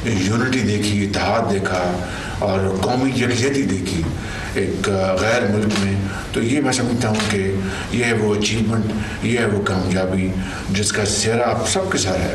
Unity देखी, इत्तेहाद देखा और कौमी यकजहती देखी एक गैर मुल्क में, तो ये मैं समझता हूँ कि ये है वो अचीवमेंट, ये है वो कामयाबी जिसका सेहरा आप सबके साथ है।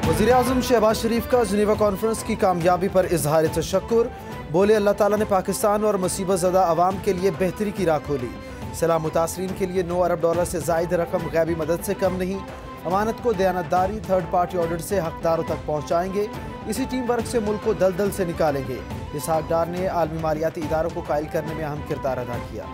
वज़ीर-ए-आज़म शहबाज शरीफ का जिनेवा कॉन्फ्रेंस की कामयाबी पर इजहार तशक्कुर। बोले अल्लाह ताला ने पाकिस्तान और मुसीबत ज़दा अवाम के लिए बेहतरी की राह खोली। सैलाब मुतासरीन के लिए $9 अरब से ज़ायद रकम गैबी मदद से कम नहीं। अमानत को दयानतदारी थर्ड पार्टी ऑडिट से हकदारों तक पहुँचाएंगे। इसी टीम वर्क से मुल्क को दलदल से निकालेंगे। इसहाक डार ने आलमी मालियाती इदारों को कायल करने में अहम किरदार अदा किया।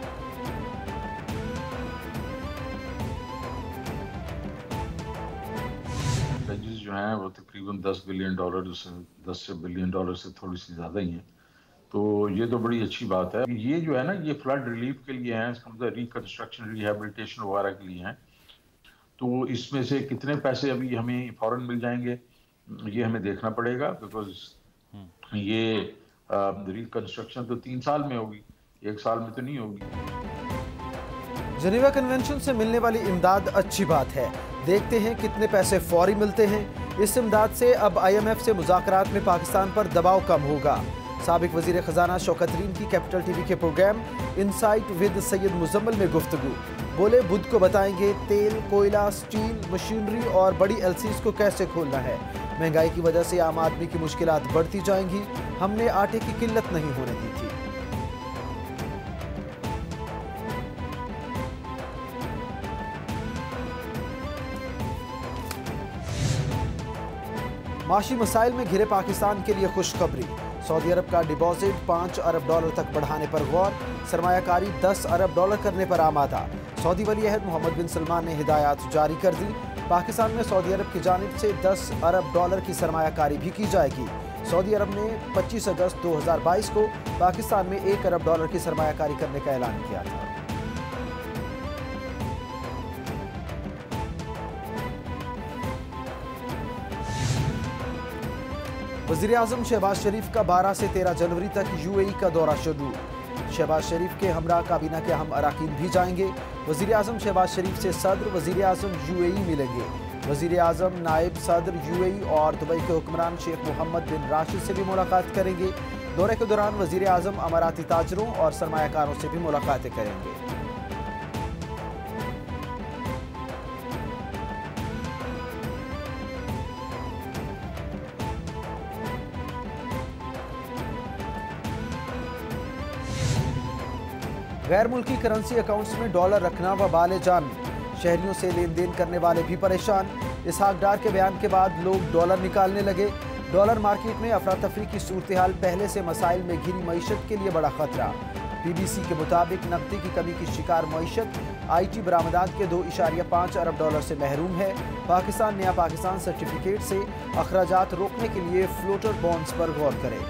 जो हैं वो तकरीबन $10 बिलियन, $10 बिलियन से थोड़ी सी ज़्यादा ही हैं, तो ये तो बड़ी अच्छी बात है। ये जो है ना, ये फ्लड रिलीफ के लिए हैं, इसका मतलब रिकंस्ट्रक्शन, रिहेबिलिटेशन वगैरह के लिए हैं। तो इसमें से कितने पैसे अभी हमें फ़ौरन मिल जाएंगे ये हमें देखना पड़ेगा, बिकॉज ये रिकंस्ट्रक्शन तो 3 साल में होगी, 1 साल में तो नहीं होगी। जिनेवा कन्वेंशन से मिलने वाली इमदाद अच्छी बात है। देखते हैं कितने पैसे फौरी मिलते हैं। इस इमदाद से अब IMF से मुज़ाकरात में पाकिस्तान पर दबाव कम होगा। साबिक वज़ीर ख़जाना शौकत तरीन की कैपिटल TV के program Insight with Syed Muzammil में गुफ्तगू। बोले बुध को बताएंगे तेल, कोयला, स्टील, मशीनरी और बड़ी LCs को कैसे खोलना है। महंगाई की वजह से आम आदमी की मुश्किलात बढ़ती जाएंगी। हमने आटे की किल्लत नहीं होने दी थी। माशी मसाइल में घिरे पाकिस्तान के लिए खुशखबरी। सऊदी अरब का डिपॉजिट $5 अरब तक बढ़ाने पर गौर। सरमायाकारी $10 अरब करने पर आमादा। सऊदी वली अहद मोहम्मद बिन सलमान ने हिदायत जारी कर दी। पाकिस्तान में सऊदी अरब की जानिब से $10 अरब की सरमायाकारी भी की जाएगी। सऊदी अरब ने 25 अगस्त 2022 को पाकिस्तान में $1 अरब की सरमायाकारी करने का ऐलान किया था। वज़ीर-ए-आज़म शहबाज शरीफ का 12 से 13 जनवरी तक UAE का दौरा शुरू। शहबाज शरीफ के हमरा काबीना के अहम अराकीन भी जाएंगे। वज़ीर-ए-आज़म शहबाज शरीफ से सदर वज़ीर-ए-आज़म UAE मिलेंगे। वज़ीर-ए-आज़म नायब सदर UAE और दुबई के हुक्मरान शेख मोहम्मद बिन राशिद से भी मुलाकात करेंगे। दौरे के दौरान वज़ीर-ए-आज़म अमाराती ताजरों और सरमायाकारों से भी मुलाकातें करेंगे। गैर मुल्की करेंसी अकाउंट्स में डॉलर रखना वबाल जान। शहरियों से लेन देन करने वाले भी परेशान। इसहाक डार के बयान के बाद लोग डॉलर निकालने लगे। डॉलर मार्केट में अफरा तफरी की सूरत हाल पहले से मसाइल में घिरी मईशत के लिए बड़ा खतरा। BBC के मुताबिक नकदी की कमी की शिकार मईशत IT बरामदात के $2.5 अरब से महरूम है। पाकिस्तान नया पाकिस्तान सर्टिफिकेट से अखराजात रोकने के लिए फ्लोटर बॉन्ड्स पर गौर करे।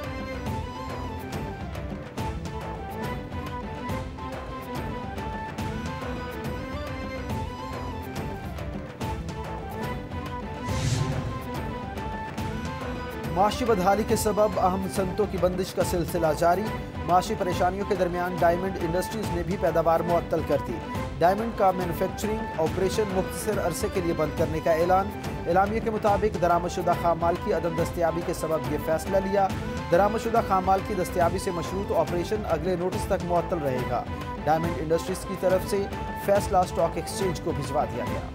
माशी बदहाली के सबब अहम सनतों की बंदिश का सिलसिला जारी। माशी परेशानियों के दरमियान डायमंड इंडस्ट्रीज ने भी पैदावार मुअत्तल कर दी। डायमंड का मैन्युफैक्चरिंग ऑपरेशन मुख्तसर अरसे के लिए बंद करने का ऐलान। एलामिया के मुताबिक दरामदशुदा खाम माल की अदम दस्तियाबी के सबब यह फैसला लिया। दरामदशुदा खाम माल की दस्तियाबी से मशरूत ऑपरेशन अगले नोटिस तक मुअत्तल रहेगा। डायमंड इंडस्ट्रीज की तरफ से फैसला स्टॉक एक्सचेंज को भिजवा दिया गया।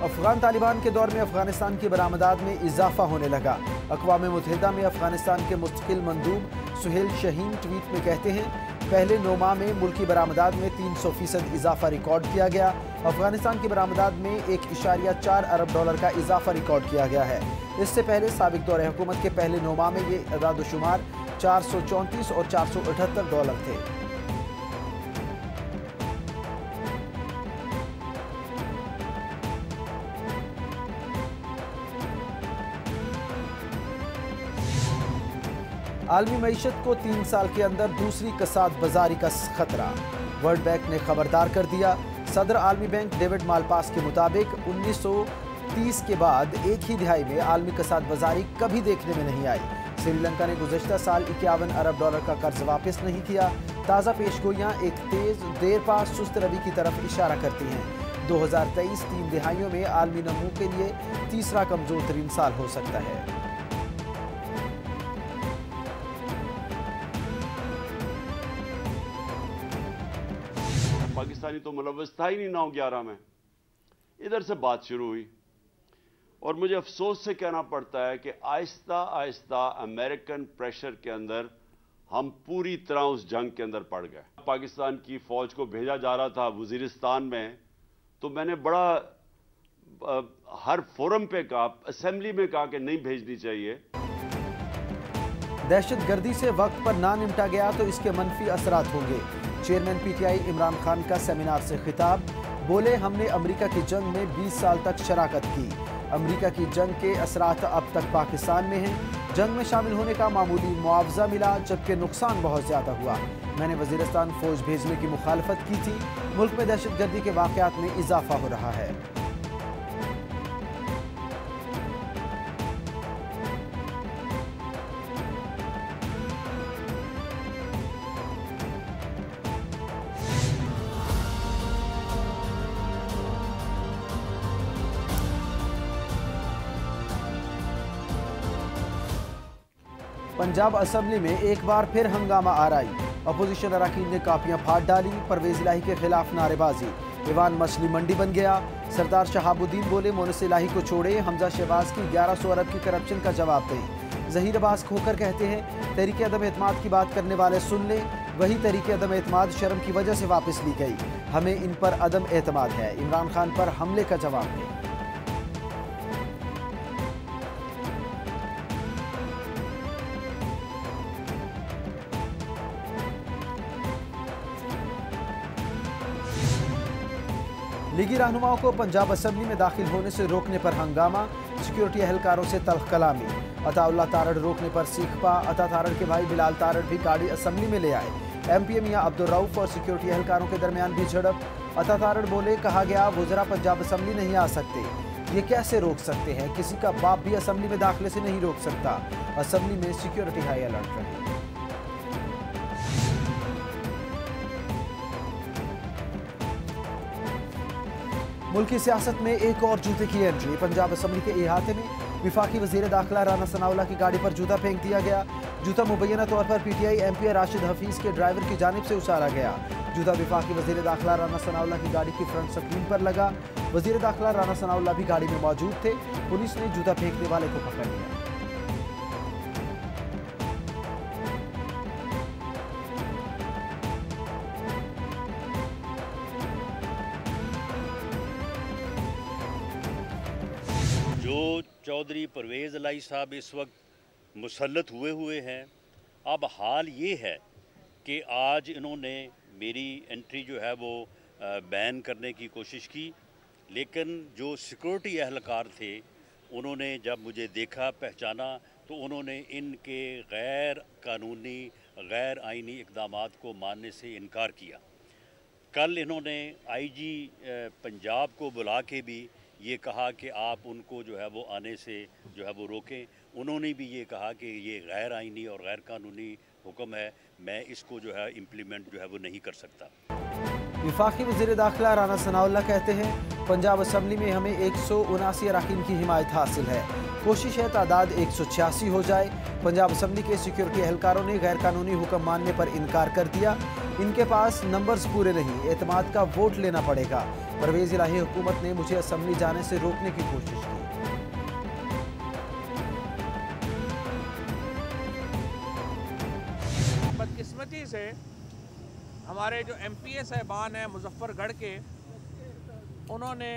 अफगान तालिबान के दौर में अफगानिस्तान की बरामदात में इजाफा होने लगा। अक़वाम मुत्तहिदा में अफगानिस्तान के मुस्तकिल मंदूब सुहेल शहीन ट्वीट में कहते हैं, पहले 9 माह में मुल्की बरामदात में 300% इजाफा रिकॉर्ड किया गया। अफगानिस्तान की बरामदात में $1.4 अरब का इजाफा रिकॉर्ड किया गया है। इससे पहले साबिक दौर हुकूमत के पहले 9 माह में ये अदाद-ओ-शुमार $434 और $478 थे। आलमी मईशत को 3 साल के अंदर दूसरी कसाद बाजारी का खतरा। वर्ल्ड बैंक ने खबरदार कर दिया। सदर आलमी बैंक डेविड मालपास के मुताबिक 1930 के बाद एक ही दिहाई में आलमी कसाद बाजारी कभी देखने में नहीं आई। श्रीलंका ने गुज़श्ता साल $51 अरब का कर्ज वापस नहीं किया। ताज़ा पेशगोइयां एक तेज देर पास सुस्त रवि की तरफ इशारा करती हैं। 2023 3 दिहाइयों में आलमी नमू के लिए तीसरा कमजोर तरीन साल हो सकता है। पाकिस्तानी तो मुलव्वस था ही नहीं 9/11 में। इधर से बात शुरू हुई और मुझे अफसोस से कहना पड़ता है कि आहिस्ता आहिस्ता अमेरिकन प्रेशर के अंदर हम पूरी तरह उस जंग के अंदर पड़ गए। पाकिस्तान की फौज को भेजा जा रहा था वजीरिस्तान में, तो मैंने बड़ा हर फोरम पे कहा, असेंबली में कहा कि नहीं भेजनी चाहिए। दहशतगर्दी से वक्त पर ना निपटा गया तो इसके मनफी असरात होंगे। चेयरमैन पीटीआई इमरान खान का सेमिनार से खिताब। बोले, हमने अमेरिका की जंग में 20 साल तक शराकत की। अमेरिका की जंग के असरात अब तक पाकिस्तान में हैं। जंग में शामिल होने का मामूली मुआवजा मिला, जबकि नुकसान बहुत ज्यादा हुआ। मैंने वजीरिस्तान फौज भेजने की मुखालफत की थी। मुल्क में दहशतगर्दी के वाकयात में इजाफा हो रहा है। पंजाब असेंबली में एक बार फिर हंगामा आराई। अपोजिशन अरकान ने कापियां फाड़ डाली। परवेज इलाही के खिलाफ नारेबाजी। ईवान मछली मंडी बन गया। सरदार शहाबुद्दीन बोले, मोनिस इलाही को छोड़े, हमजा शहबाज की 1100 अरब की करप्शन का जवाब दें। जहीर अब्बास खोकर कहते हैं, तहरीक अदम एतमाद की बात करने वाले सुन लें। वही तहरीक अदम एतमाद शर्म की वजह से वापस ली गई। हमें इन पर अदम एतमाद है। इमरान खान पर हमले का जवाब दें। लीगी रहनुमाओं को पंजाब असेंबली में दाखिल होने से रोकने पर हंगामा। सिक्योरिटी एहलकारों से तल्ख कलामी। अताउल्लाह तारड़ रोकने पर सीखपा। अता तारड़ के भाई बिलाल तारड़ भी गाड़ी असेंबली में ले आए। एमपीए मियां अब्दुल रऊफ और सिक्योरिटी एहलकारों के दरमियान भी झड़प। अता तारड़ बोले, कहा गया वज़रा पंजाब असेंबली नहीं आ सकते। ये कैसे रोक सकते हैं? किसी का बाप भी असेंबली में दाखिले से नहीं रोक सकता। असेंबली में सिक्योरिटी हाई अलर्ट रही। मुल्की सियासत में एक और जूते की एंट्री। पंजाब असेंबली के इहाते में विफाकी वजीर दाखिला राना सनाउल्लाह की गाड़ी पर जूता फेंक दिया गया। जूता मुबैना तौर पर पीटीआई एमपी राशिद हफीज के ड्राइवर की जानिब से उछाला गया। जूता विफाकी वजीर दाखिला राना सनाउल्लाह की गाड़ी की फ्रंट स्क्रीन पर लगा। वजीर दाखिला राना सनाउल्लाह भी गाड़ी में मौजूद थे। पुलिस ने जूता फेंकने वाले को पकड़ लिया। जो चौधरी परवेज़ इलाही साहब इस वक्त मुसल्लत हुए हैं, अब हाल ये है कि आज इन्होंने मेरी एंट्री जो है वो बैन करने की कोशिश की, लेकिन जो सिक्योरिटी एहलकार थे उन्होंने जब मुझे देखा, पहचाना, तो उन्होंने इनके गैर कानूनी गैर आइनी इक़दामात को मानने से इनकार किया। कल इन्होंने आईजी पंजाब को बुला के भी ये कहा कि आप उनको जो है वो आने से जो है वो रोकें। उन्होंने भी ये कहा कि ये गैर आइनी और गैर कानूनी हुक्म है, मैं इसको जो है इम्प्लीमेंट जो है वो नहीं कर सकता। विफाकी वज़ीर दाखिला राना सनाउल्लाह कहते हैं, पंजाब असेंबली में हमें 179 अरकान की हिमायत हासिल है। कोशिश है तादाद 186 हो जाए। पंजाब असेंबली के सिक्योरिटी एहलकारों ने गैर कानूनी हुक्म मानने पर इनकार कर दिया। इनके पास नंबर्स पूरे नहीं, एतमाद का वोट लेना पड़ेगा। परवेज़ इलाही हुकूमत ने मुझे असेंबली जाने से रोकने की कोशिश की। बदकिस्मती से हमारे जो एमपीए साहबान हैं मुजफ्फरगढ़ के, उन्होंने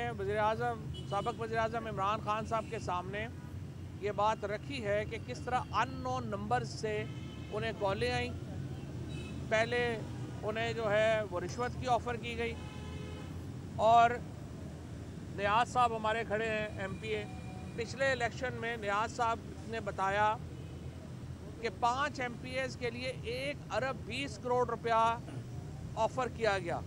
साबिक़ वज़ीर आज़म इमरान खान साहब के सामने ये बात रखी है कि किस तरह अननोन नंबर से उन्हें कॉलें आई। पहले उन्हें जो है वो रिश्वत की ऑफ़र की गई और नियाज़ साहब हमारे खड़े हैं एमपीए। पिछले इलेक्शन में नियाज़ साहब ने बताया कि 5 एमपीएस के लिए 1 अरब 20 करोड़ रुपया ऑफ़र किया गया।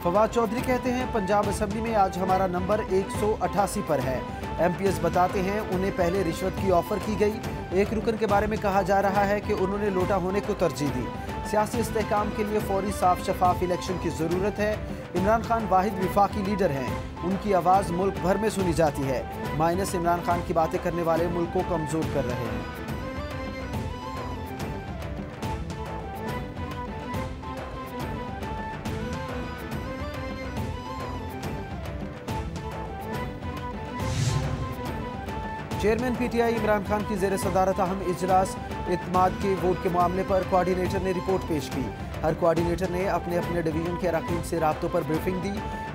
फवाद चौधरी कहते हैं पंजाब असेंबली में आज हमारा नंबर 188 पर है। MPS बताते हैं उन्हें पहले रिश्वत की ऑफर की गई। एक रुकन के बारे में कहा जा रहा है कि उन्होंने लोटा होने को तरजीह दी। सियासी इस्तेहकाम के लिए फौरी साफ शफाफ इलेक्शन की ज़रूरत है। इमरान खान वाहिद विफाकी लीडर हैं, उनकी आवाज़ मुल्क भर में सुनी जाती है। माइनस इमरान खान की बातें करने वाले मुल्क को कमज़ोर कर रहे हैं। चेयरमैन PTI इमरान खान की ज़ेर सदारत अहम इजलास इत्माद के वोट के मामले पर कोऑर्डिनेटर ने रिपोर्ट पेश की। हर कोऑर्डिनेटर ने अपने अपने डिवीजन के अरकान से राब्तों पर ब्रीफिंग दी।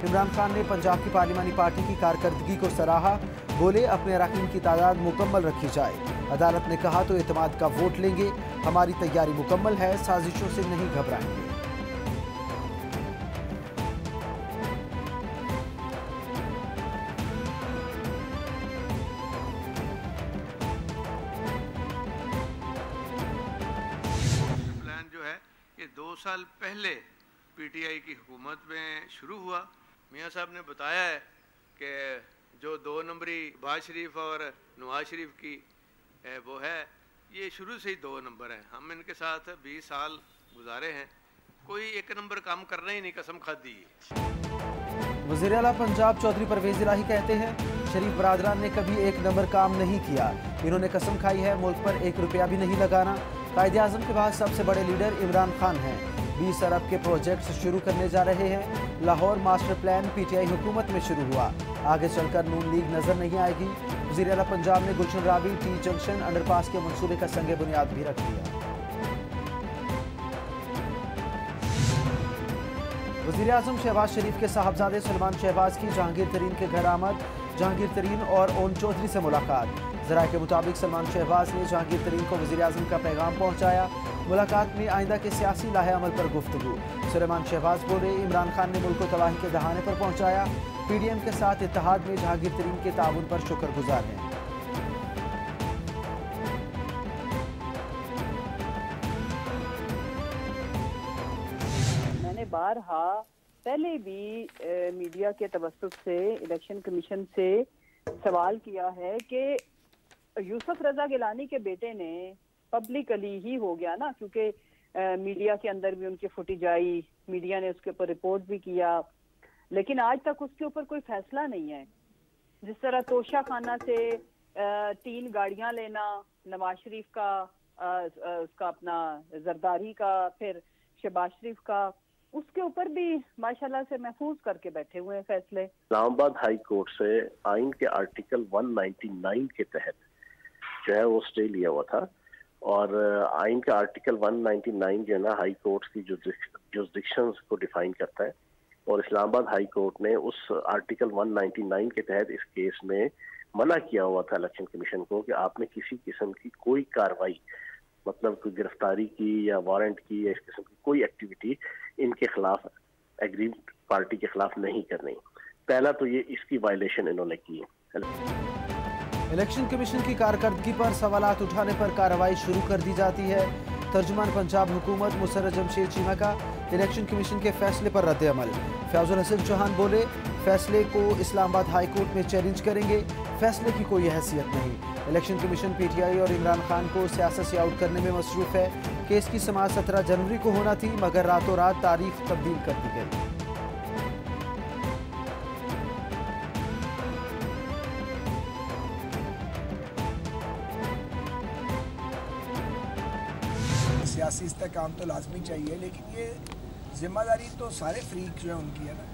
इमरान खान ने पंजाब की पार्लिमानी पार्टी की कारकर्दगी को सराहा। बोले अपने अरकान की तादाद मुकम्मल रखी जाए। अदालत ने कहा तो इत्माद का वोट लेंगे। हमारी तैयारी मुकम्मल है, साजिशों से नहीं घबराएंगे। ये 2 साल पहले PTI की हुकूमत में शुरू हुआ। मियाँ साहब ने बताया है कि जो 2 नंबरी बाज शरीफ और नवाज शरीफ की वो है, ये शुरू से ही 2 नंबर है। हम इनके साथ 20 साल गुजारे हैं, कोई 1 नंबर काम करना ही नहीं, कसम खादी। वज़ीर आला पंजाब चौधरी परवेज इलाही कहते हैं शरीफ बरादरान ने कभी 1 नंबर काम नहीं किया। इन्होंने कसम खाई है मुल्क पर 1 रुपया भी नहीं लगाना। कायदे आज़म के बाद सबसे बड़े लीडर इमरान खान हैं। 20 अरब के प्रोजेक्ट्स शुरू करने जा रहे हैं। लाहौर मास्टर प्लान PTI हुकूमत में शुरू हुआ, आगे चलकर नून लीग नजर नहीं आएगी। वज़ीर आला पंजाब ने गुलशन रावी T जंक्शन अंडरपास के मंसूबे का संग बुनियाद भी रख दिया। वज़ीर आज़म शहबाज शरीफ के साहबजादे सलमान शहबाज की जहांगीर तरीन के घर आमद। जहांगीर तरीन और ओन चौधरी से मुलाकात। ज़राए के मुताबिक सलमान शहबाज ने जहांगीर तरीन को वज़ीर आज़म का पैगाम पहुँचाया। मुलाकात में आइंदा के सियासी लाहे अमल पर गुफ्तगू। सलमान शहबाज बोले इमरान खान ने मुल्क को तबाही के दहाने पर पहुँचाया। PDM के साथ इत्तेहाद में जहांगीर तरीन के ताउन पर शुक्रगुजार हैं। मैंने बारहा पहले भी मीडिया के तवस्सुत से इलेक्शन कमीशन से सवाल किया है कि यूसुफ रजा गिलानी के बेटे ने पब्लिकली ही हो गया ना, क्योंकि मीडिया के अंदर भी उनकी फुटेज आई, मीडिया ने उसके ऊपर रिपोर्ट भी किया, लेकिन आज तक उसके ऊपर कोई फैसला नहीं है। जिस तरह तोशा खाना से 3 गाड़ियां लेना, नवाज शरीफ का, उसका अपना जरदारी का, फिर शहबाज शरीफ का, उसके ऊपर भी माशाल्लाह से महफूज करके बैठे हुए हैं फैसले। इस्लामाबाद हाई कोर्ट से आइन के आर्टिकल 199 के तहत जो है वो स्टे लिया हुआ था, और आइन का आर्टिकल 199 जो है ना हाई कोर्ट की जुरिस्डिक्शंस को डिफाइन करता है, और इस्लामाबाद हाई कोर्ट ने उस आर्टिकल 199 के तहत इस केस में मना किया हुआ था इलेक्शन कमीशन को कि आपने किसी किस्म की कोई कार्रवाई, मतलब कोई गिरफ्तारी की या वारंट की या इस किस्म की कोई एक्टिविटी इनके खिलाफ, एग्रीड पार्टी के खिलाफ नहीं करनी। पहला तो ये इसकी वायलेशन इन्होंने की है। इलेक्शन कमीशन की कारकर्दगी पर सवालात उठाने पर कार्रवाई शुरू कर दी जाती है। तर्जुमान पंजाब हुकूमत मुसर्रत जमशेद चीमा का इलेक्शन कमीशन के फैसले पर रद्द अमल। फयाजुल हसन चौहान बोले फैसले को इस्लामाबाद हाई कोर्ट में चैलेंज करेंगे, फैसले की कोई हैसियत नहीं। इलेक्शन कमीशन PTI और इमरान खान को सियासत से आउट करने में मसरूफ है। केस की समाअत 17 जनवरी को होना थी, मगर रातों रात तारीख तब्दील कर दी गई। सियासी इस्तेहकाम तो लाजमी चाहिए, लेकिन ये जिम्मेदारी तो सारे फ्रीक जो है उनकी है ना।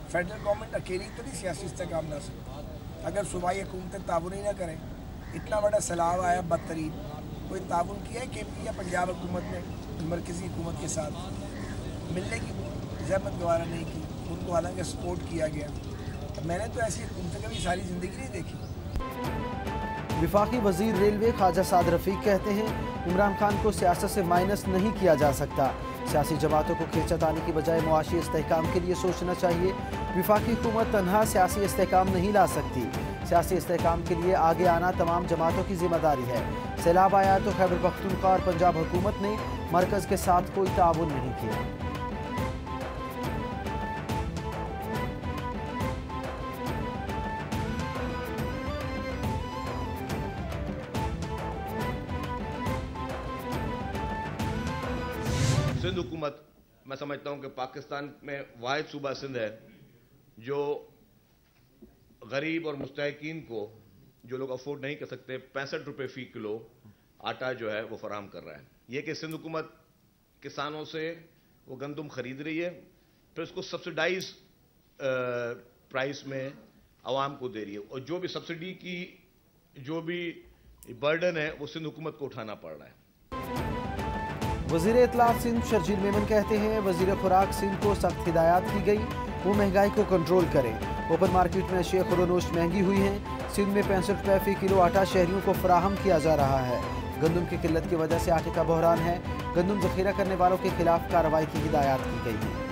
फेडरल गवर्नमेंट अकेली तो नहीं सियासी इस्तेहकाम ला सकती। अगर सूबाई हुकूमतें ताउन ही ना करें, इतना बड़ा सैलाब आया बदतरीन, कोई ताउन किया है KP या पंजाब हुकूमत ने मरकज़ी हुकूमत के साथ मिलने की जहमत गवारा नहीं की, उनको हालांकि सपोर्ट किया गया। मैंने तो ऐसी हुकूमतें कभी सारी ज़िंदगी नहीं देखी। विफाकी वजीर रेलवे ख्वाजा साद रफीक कहते हैं इमरान खान को सियासत से माइनस नहीं किया जा सकता। सियासी जमातों को खिंचत आने की बजाय मुआशी इस्तेहकाम के लिए सोचना चाहिए। विफाकी हुकूमत तन्हा सियासी इस्तेहकाम नहीं ला सकती। सियासी इस्तेहकाम के लिए आगे आना तमाम जमातों की जिम्मेदारी है। सैलाब आया तो खैबर पख्तूनख्वा और पंजाब हुकूमत ने मरकज़ के साथ कोई ताउन नहीं किया। सिंध हुकूमत, मैं समझता हूँ कि पाकिस्तान में वाहिद सूबा सिंध है जो गरीब और मुस्तहिकीन को, जो लोग अफोर्ड नहीं कर सकते, 65 रुपये फी किलो आटा जो है वो फराहम कर रहा है। ये कि सिंध हुकूमत किसानों से वो गंदम खरीद रही है, फिर उसको सब्सिडाइज प्राइस में आवाम को दे रही है, और जो भी सब्सिडी की जो भी बर्डन है वो सिंध हुकूमत को उठाना पड़ रहा है। वज़ीर इत्तलात सिंध शर्जील मेमन कहते हैं वज़ीर खुराक सिंध को सख्त हिदायत की गई, वो महंगाई को कंट्रोल करें। ओपन मार्केट में अशिया खुरोनोश महंगी हुई हैं। सिंध में 65 रुपये फी किलो आटा शहरियों को फराहम किया जा रहा है। गंदम की किल्लत की वजह से आटे का बहरान है। गंदम जखीरा करने वालों के खिलाफ कार्रवाई की हिदायत की गई है।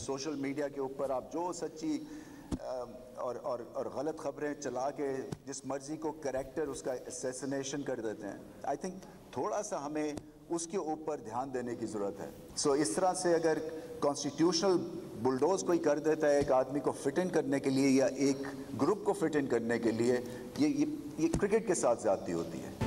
सोशल मीडिया के ऊपर आप जो सच्ची और गलत खबरें चला के जिस मर्जी को करेक्टर उसका असैसिनेशन कर देते हैं, आई थिंक थोड़ा सा हमें उसके ऊपर ध्यान देने की ज़रूरत है। सो इस तरह से अगर कॉन्स्टिट्यूशनल बुलडोज कोई कर देता है एक आदमी को फिट इन करने के लिए या एक ग्रुप को फिट इन करने के लिए, ये क्रिकेट के साथ ज़्यादती होती है।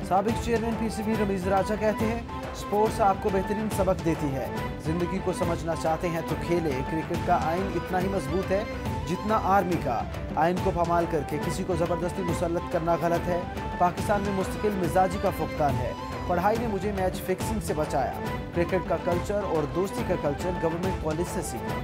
साबिक चेयरमैन पीसीबी रमीज राजा कहते हैं स्पोर्ट्स आपको बेहतरीन सबक देती है। जिंदगी को समझना चाहते हैं तो खेले। क्रिकेट का आइन इतना ही मजबूत है जितना आर्मी का। आइन को पामाल करके किसी को ज़बरदस्ती मुसल्लत करना गलत है। पाकिस्तान में मुस्तकिल मिजाजी का फुकदान है। पढ़ाई ने मुझे मैच फिक्सिंग से बचाया। क्रिकेट का कल्चर और दोस्ती का कल्चर गवर्नमेंट कॉलेज से सीखा।